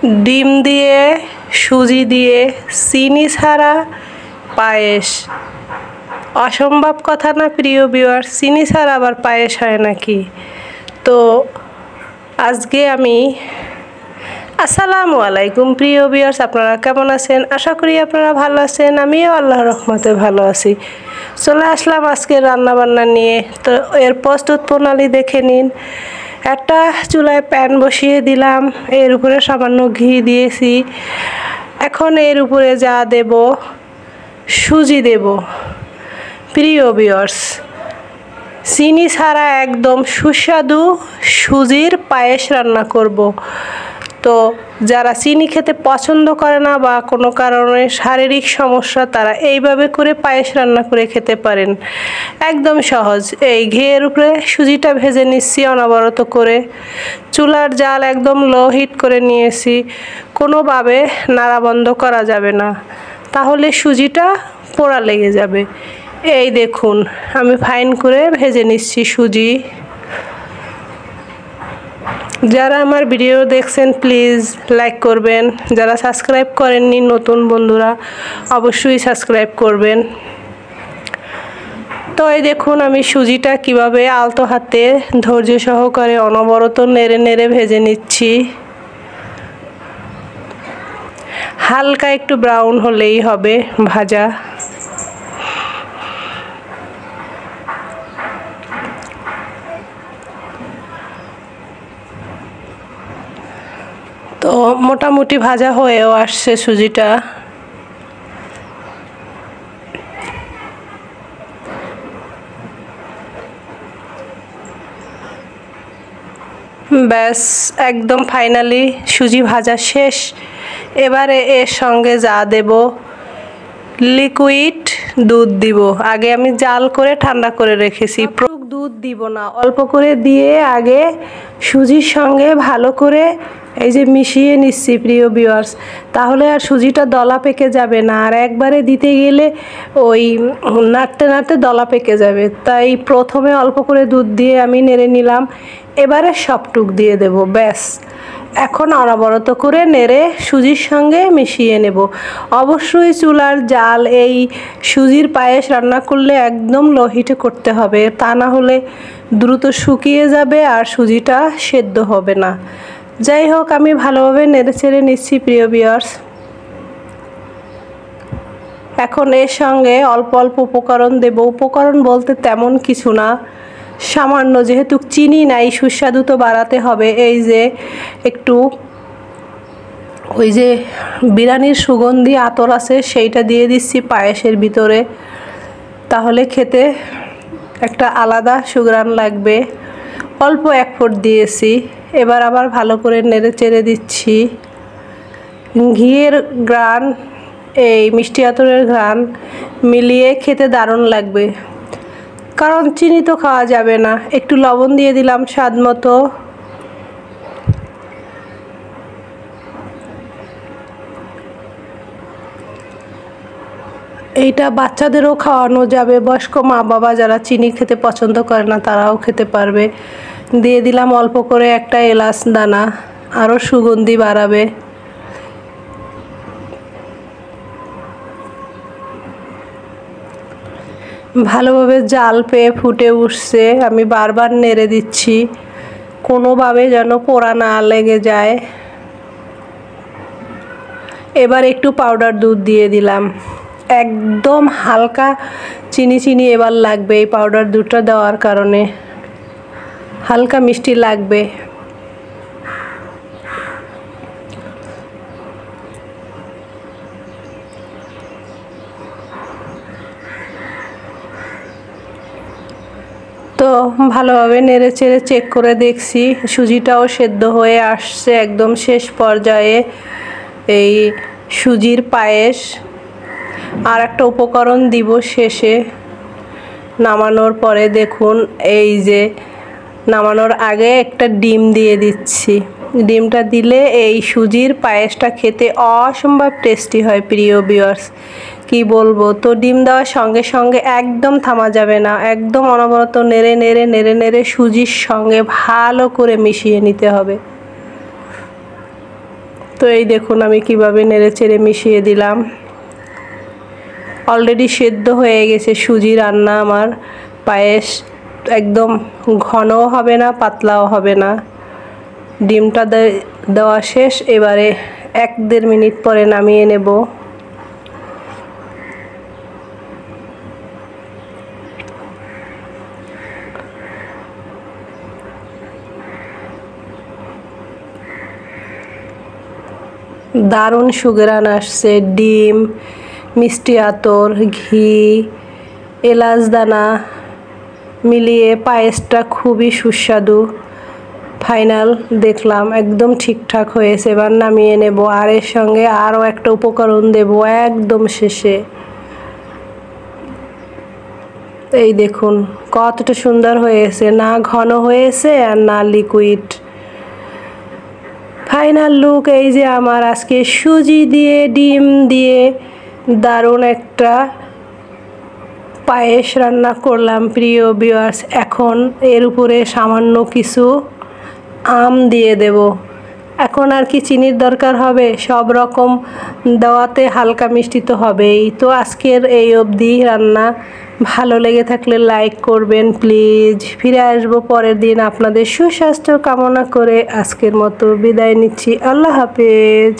ডিম দিয়ে সুজি দিয়ে চিনি ছাড়া পায়েস অসম্ভব কথা না প্রিয় ভিউয়ার্স। চিনি ছাড়া আবার পায়েস হয় নাকি? তো আজকে আমি আসসালামু আলাইকুম প্রিয় ভিউয়ার্স, আপনারা কেমন আছেন? আশা করি আপনারা ভালো আছেন। আমিও আল্লাহর রহমতে ভালো আছি। চলে আসলাম আজকে রান্না বান্না নিয়ে। তো এর প্রস্তুত প্রণালী দেখে নিন। একটা চুলায় প্যান বসিয়ে দিলাম, এর উপরে সামান্য ঘি দিয়েছি। এখন এর উপরে যা দেব, সুজি দেব। প্রিয় ভিউয়ার্স, চিনি ছাড়া একদম সুস্বাদু সুজির পায়েস রান্না করব। তো যারা চিনি খেতে পছন্দ করে না বা কোনো কারণে শারীরিক সমস্যা, তারা এইভাবে করে পায়েস রান্না করে খেতে পারেন। একদম সহজ। এই ঘিয়ের উপরে সুজিটা ভেজে নিচ্ছি অনবরত করে। চুলার জাল একদম লো হিট করে নিয়েছি। কোনোভাবে নাড়া বন্ধ করা যাবে না, তাহলে সুজিটা পোড়া লেগে যাবে। এই দেখুন, আমি ফাইন করে ভেজে নিচ্ছি সুজি। যারা আমার ভিডিও দেখছেন প্লিজ লাইক করবেন। যারা সাবস্ক্রাইব করেননি নতুন বন্ধুরা অবশ্যই সাবস্ক্রাইব করবেন। তো এই দেখুন আমি সুজিটা কিভাবে আলতো হাতে ধৈর্য সহকারে অনবরত নেড়ে নেড়ে ভেজে নিচ্ছি। হালকা একটু ব্রাউন হলেই হবে ভাজা। তো মোটামুটি ভাজা হয়েও আসছে সুজিটা। ব্যাস একদম ফাইনালি সুজি ভাজা শেষ। এবারে এর সঙ্গে যা দেব, লিকুইড দুধ দিব। আগে আমি জাল করে ঠান্ডা করে রেখেছি। দুধ দিব না, অল্প করে দিয়ে আগে সুজির সঙ্গে ভালো করে এই যে মিশিয়ে নিচ্ছি প্রিয় ভিউয়ার্স। তাহলে আর সুজিটা দলা পেকে যাবে না, আর একবারে দিতে গেলে ওই নাড়তে নাড়তে দলা পেকে যাবে। তাই প্রথমে অল্প করে দুধ দিয়ে আমি নেড়ে নিলাম। এবারে সবটুক দিয়ে দেব। ব্যাস এখন অনবরত করে নেড়ে সুজির সঙ্গে মিশিয়ে নেব। অবশ্যই চুলার জাল এই সুজির পায়েস রান্না করলে একদম লো হিটে করতে হবে, তা না হলে দ্রুত শুকিয়ে যাবে আর সুজিটা সেদ্ধ হবে না। যাই হোক, আমি ভালোভাবে নেড়ে চেড়ে নিচ্ছি প্রিয় ভিউয়ার্স। এখন এর সঙ্গে অল্প অল্প উপকরণ দেব। উপকরণ বলতে তেমন কিছু না, সামান্য, যেহেতু চিনি নাই সুস্বাদু তো বাড়াতে হবে। এই যে একটু ওই যে বিরিয়ানির সুগন্ধি আতর আছে, সেইটা দিয়ে দিচ্ছি পায়েসের ভিতরে, তাহলে খেতে একটা আলাদা সুঘ্রাণ লাগবে। অল্প এক ফোঁট দিয়েছি। এবার আবার ভালো করে নেড়ে চেড়ে দিচ্ছি। ঘিয়ের ঘ্রাণ এই মিষ্টি আতরের ঘ্রাণ মিলিয়ে খেতে দারুণ লাগবে। কারণ চিনি তো খাওয়া যাবে না। একটু লবণ দিয়ে দিলাম স্বাদ মতো। এইটা বাচ্চাদেরও খাওয়ানো যাবে, বয়স্ক মা বাবা যারা চিনি খেতে পছন্দ করে না তারাও খেতে পারবে। দিয়ে দিলাম অল্প করে একটা এলাচ দানা, আরও সুগন্ধি বাড়াবে। ভালোভাবে জাল পেয়ে ফুটে উঠছে। আমি বারবার নেড়ে দিচ্ছি, কোনোভাবে যেন পোড়া না লেগে যায়। এবার একটু পাউডার দুধ দিয়ে দিলাম। একদম হালকা চিনি চিনি এবার লাগবে, এই পাউডার দুধটা দেওয়ার কারণে হালকা মিষ্টি লাগবে। তো ভালোভাবে নেড়ে চেড়ে চেক করে দেখছি সুজিটাও সেদ্ধ হয়ে আসছে একদম শেষ পর্যায়ে এই সুজির পায়েস। আর একটা উপকরণ দিব শেষে নামানোর পরে। দেখুন এই যে নামানোর আগে একটা ডিম দিয়ে দিচ্ছি। ডিমটা দিলে এই সুজির পায়েসটা খেতে অসম্ভব টেস্টি হয় প্রিয় ভিউয়ার্স। কি বলবো, তো ডিম দেওয়ার সঙ্গে সঙ্গে একদম থামা যাবে না, একদম অনবরত নেড়ে নেড়ে নেড়ে নেড়ে সুজির সঙ্গে ভালো করে মিশিয়ে নিতে হবে। তো এই দেখুন আমি কিভাবে নেড়েচেড়ে মিশিয়ে দিলাম। অলরেডি সেদ্ধ হয়ে গেছে সুজি রান্না আমার। পায়েস একদম ঘনও হবে না, পাতলাও হবে না। ডিমটা দেওয়া শেষ, এবারে 1-1.5 মিনিট পরে নামিয়ে নেব। দারুণ সুঘ্রাণ আসছে। ডিম, মিষ্টি আতর, ঘি, এলাচ দানা মিলিয়ে পায়েসটা খুবই সুস্বাদু। ফাইনাল দেখলাম একদম ঠিকঠাক হয়েছে। এবার নামিয়ে নেব। আর এর সঙ্গে আরও একটা উপকরণ দেব একদম শেষে। এই দেখুন কতটা সুন্দর হয়েছে, না ঘন হয়েছে আর না লিকুইড। ফাইনাল লুক এই যে আমার আজকে সুজি দিয়ে ডিম দিয়ে দারুণ একটা পায়েস রান্না করলাম প্রিয় ভিউয়ার্স। এখন এর উপরে সামান্য কিছু আম দিয়ে দেব। এখন আর কি চিনির দরকার হবে? সব রকম দেওয়াতে হালকা মিষ্টি তো হবেই। তো আজকের এই অবধি রান্না। ভালো লেগে থাকলে লাইক করবেন প্লিজ। ফিরে আসবো পরের দিন আপনাদের সুস্বাস্থ্য কামনা করে। আজকের মতো বিদায় নিচ্ছি। আল্লাহ হাফেজ।